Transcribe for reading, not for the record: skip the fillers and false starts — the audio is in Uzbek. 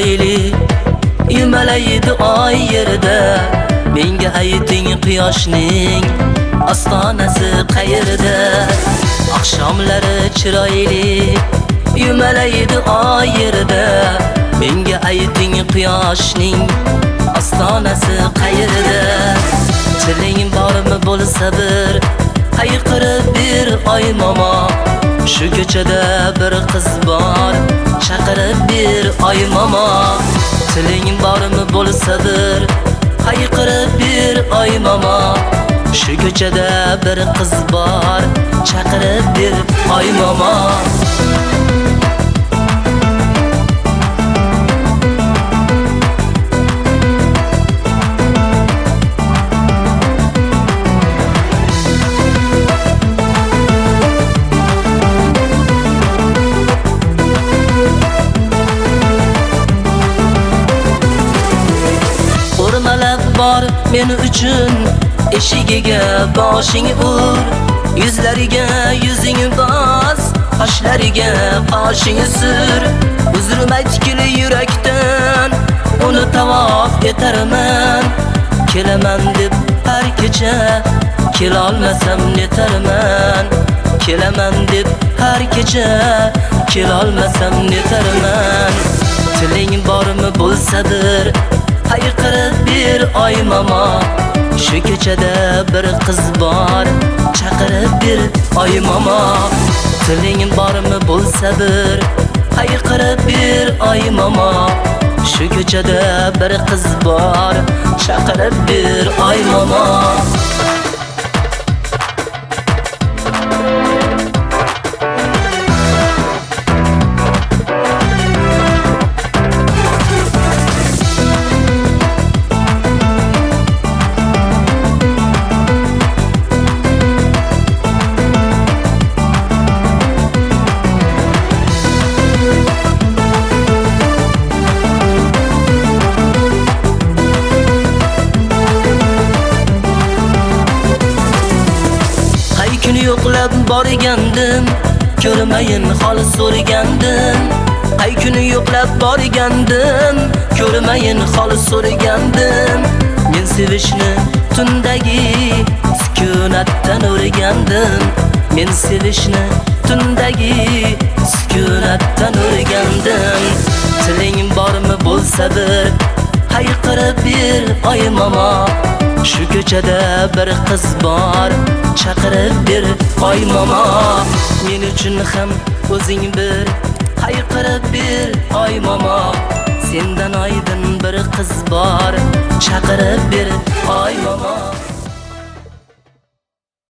chiroyli yumalaydi oy yerda. Menga ayting quyoshning ostonasi qayerda? Oqshomlari chiroyli yumalaydi oy yerda. Menga ayting quyoshning ostonasi qayerda? Tiling bormi bo'lsa bir hayqirib bir oy momo. Shu ko'chada bir qiz bor, chaqirib bir oy momo. Tiling bormi bo'lsa bir hayqirib bir oy momo. Shu ko'chada bir qiz bor, chaqirib bir oy momo. Bor men uchun eshigiga boshing ur, yuzlariga yuzing bos, qoshlariga qoshing sur. Uzrim aytkili yurakdan uni tavof etarman. Kelaman deb har kecha kelolmasam netarman. Kelaman deb har kecha kelolmasam netarman. Tiling bormi bo'lsadir hayqirib bir oy momo. Shu ko'chada bir qiz bor, chaqirib bir oy momo. Tiling bormi bo'lsa bir hayqirib bir oy momo. Shu ko'chada bir qiz bor, chaqirib bir oy momo. Kuni yo'qlab borgandim, ko'rmayin hol so'ragandim. Ay kuni yo'qlab borgandim, ko'rmayin hol so'ragandim. Men sevishni tundagi sukunatdan o'rgandim. Men sevishni tundagi sukunatdan o'rgandim. Tiling bormi bo'lsa bir hayqirib bir oy momo. Shu ko'chada bir qiz bor, chaqirib bir oy momo. Men uchun ham o'zing bir hayqirib bir oy momo. Sendan oydin bir qiz bor, chaqirib bir